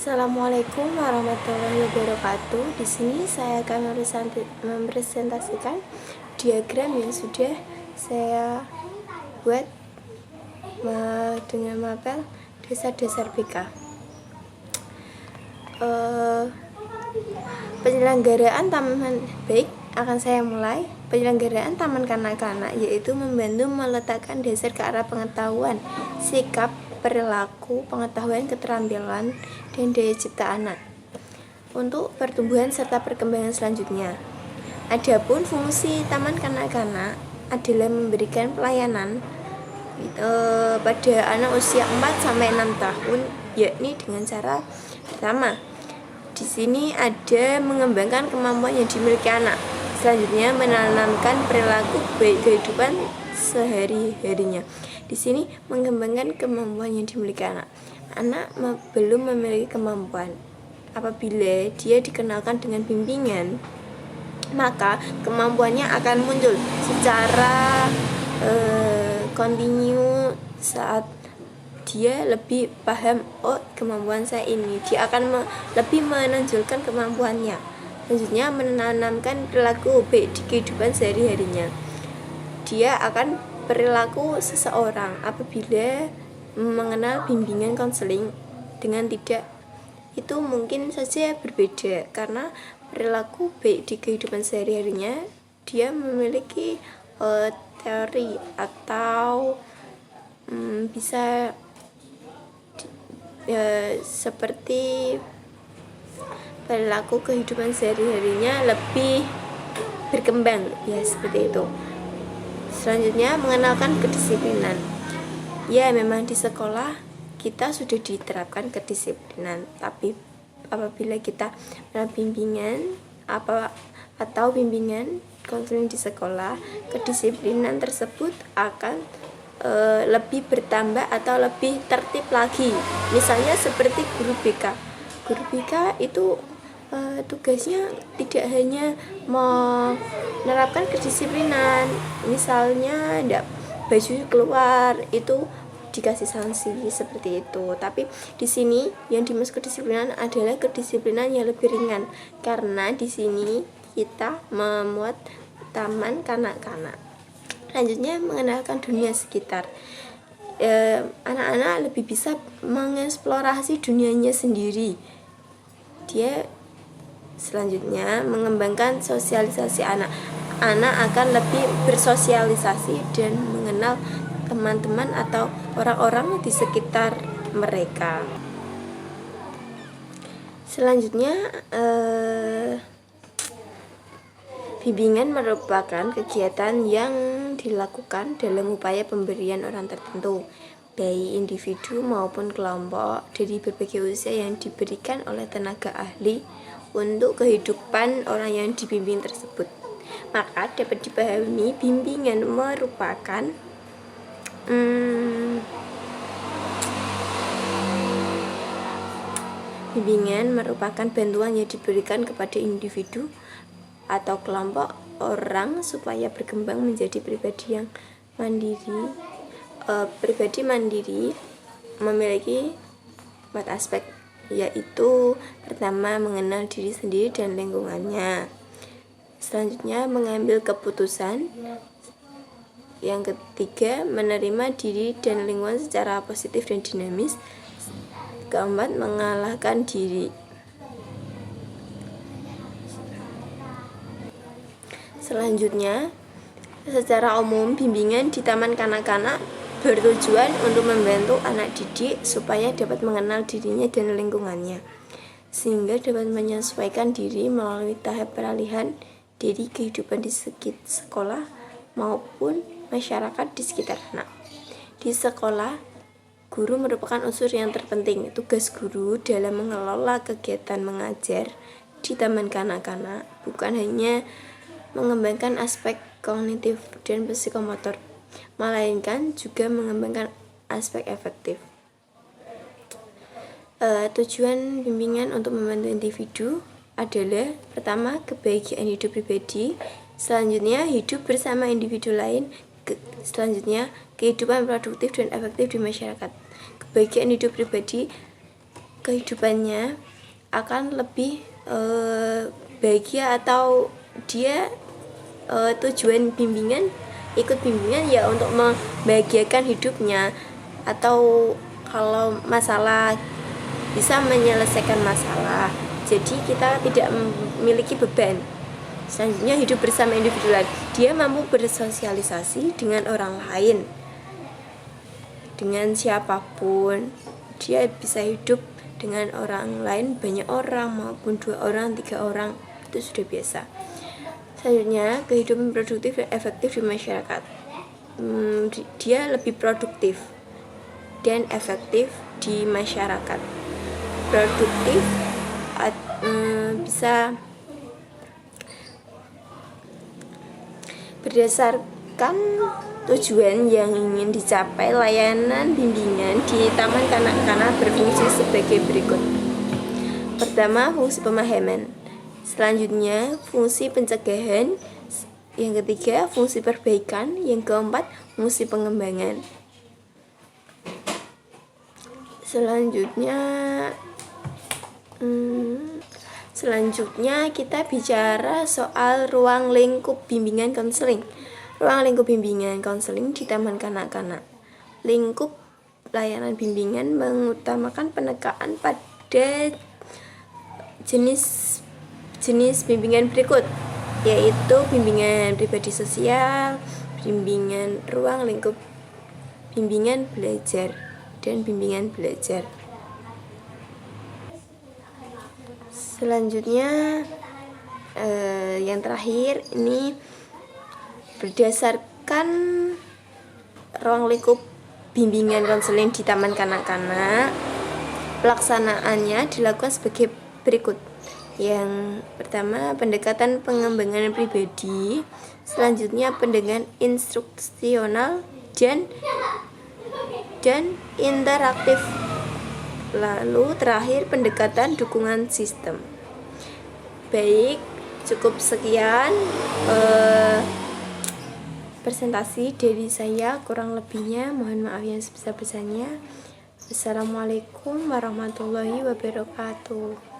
Assalamualaikum warahmatullahi wabarakatuh. Di sini saya akan mempresentasikan diagram yang sudah saya buat dengan mapel dasar-dasar BK. Penyelenggaraan taman baik akan saya mulai. Penyelenggaraan taman kanak-kanak yaitu membantu meletakkan dasar ke arah pengetahuan, sikap, perilaku, pengetahuan, keterampilan, dan daya cipta anak untuk pertumbuhan serta perkembangan selanjutnya. Adapun fungsi taman kanak-kanak adalah memberikan pelayanan pada anak usia 4-6 tahun, yakni dengan cara pertama, di sini ada mengembangkan kemampuan yang dimiliki anak. Selanjutnya menanamkan perilaku baik kehidupan sehari-harinya. Di sini mengembangkan kemampuan yang dimiliki anak. Anak belum memiliki kemampuan. Apabila dia dikenalkan dengan bimbingan, maka kemampuannya akan muncul secara kontinu saat dia lebih paham, oh kemampuan saya ini, dia akan lebih menonjolkan kemampuannya. Selanjutnya menanamkan perilaku baik di kehidupan sehari-harinya. Dia akan perilaku seseorang apabila mengenal bimbingan konseling dengan tidak, itu mungkin saja berbeda karena perilaku baik di kehidupan sehari-harinya dia memiliki teori atau bisa seperti perilaku kehidupan sehari-harinya lebih berkembang, ya seperti itu. Selanjutnya mengenalkan kedisiplinan. Ya, memang di sekolah kita sudah diterapkan kedisiplinan, tapi apabila kita bimbingan atau bimbingan konseling di sekolah, kedisiplinan tersebut akan lebih bertambah atau lebih tertib lagi. Misalnya seperti guru BK. Guru BK itu tugasnya tidak hanya menerapkan kedisiplinan, misalnya baju keluar itu dikasih sanksi seperti itu, tapi di sini yang dimaksud kedisiplinan adalah kedisiplinan yang lebih ringan, karena di sini kita memuat taman kanak-kanak. Selanjutnya mengenalkan dunia sekitar. Anak-anak lebih bisa mengeksplorasi dunianya sendiri. Dia selanjutnya mengembangkan sosialisasi anak. Anak akan lebih bersosialisasi dan mengenal teman-teman atau orang-orang di sekitar mereka. Selanjutnya bimbingan merupakan kegiatan yang dilakukan dalam upaya pemberian orang tertentu, baik individu maupun kelompok dari berbagai usia, yang diberikan oleh tenaga ahli untuk kehidupan orang yang dibimbing tersebut. Maka dapat dipahami bimbingan merupakan bantuan yang diberikan kepada individu atau kelompok orang supaya berkembang menjadi pribadi yang mandiri. Pribadi mandiri memiliki 4 aspek, yaitu pertama mengenal diri sendiri dan lingkungannya. Selanjutnya mengambil keputusan. Yang ketiga menerima diri dan lingkungan secara positif dan dinamis. Keempat mengalahkan diri. Selanjutnya, secara umum bimbingan di taman kanak-kanak bertujuan untuk membantu anak didik supaya dapat mengenal dirinya dan lingkungannya, sehingga dapat menyesuaikan diri melalui tahap peralihan dari kehidupan di sekolah maupun masyarakat di sekitar anak. Di sekolah, guru merupakan unsur yang terpenting. Tugas guru dalam mengelola kegiatan mengajar di taman kanak-kanak bukan hanya mengembangkan aspek kognitif dan psikomotor, melainkan juga mengembangkan aspek efektif. Tujuan bimbingan untuk membantu individu adalah pertama, kebahagiaan hidup pribadi, selanjutnya hidup bersama individu lain, selanjutnya kehidupan produktif dan efektif di masyarakat. Kebahagiaan hidup pribadi kehidupannya akan lebih bahagia, atau dia tujuan bimbingan, ikut bimbingan ya untuk membahagiakan hidupnya, atau kalau masalah bisa menyelesaikan masalah, jadi kita tidak memiliki beban. Selanjutnya, hidup bersama individual, dia mampu bersosialisasi dengan orang lain, dengan siapapun. Dia bisa hidup dengan orang lain, banyak orang maupun 2 orang, 3 orang, itu sudah biasa. Selanjutnya, kehidupan produktif dan efektif di masyarakat. Dia lebih produktif dan efektif di masyarakat. Produktif bisa berdasarkan tujuan yang ingin dicapai. Layanan bimbingan di taman kanak-kanak berfungsi sebagai berikut. Pertama, fungsi pemahaman. Selanjutnya, fungsi pencegahan. Yang ketiga, fungsi perbaikan. Yang keempat, fungsi pengembangan. Selanjutnya kita bicara soal ruang lingkup bimbingan konseling. Ruang lingkup bimbingan konseling di taman kanak-kanak. Lingkup layanan bimbingan mengutamakan penekaan pada jenis bimbingan berikut, yaitu bimbingan pribadi sosial, bimbingan ruang lingkup, bimbingan belajar, dan bimbingan belajar. Selanjutnya yang terakhir ini berdasarkan ruang lingkup bimbingan konseling di taman kanak-kanak, pelaksanaannya dilakukan sebagai berikut. Yang pertama, pendekatan pengembangan pribadi. Selanjutnya, pendekatan instruksional dan interaktif. Lalu terakhir, pendekatan dukungan sistem. Baik, cukup sekian presentasi dari saya, kurang lebihnya mohon maaf yang sebesar-besarnya. Assalamualaikum warahmatullahi wabarakatuh.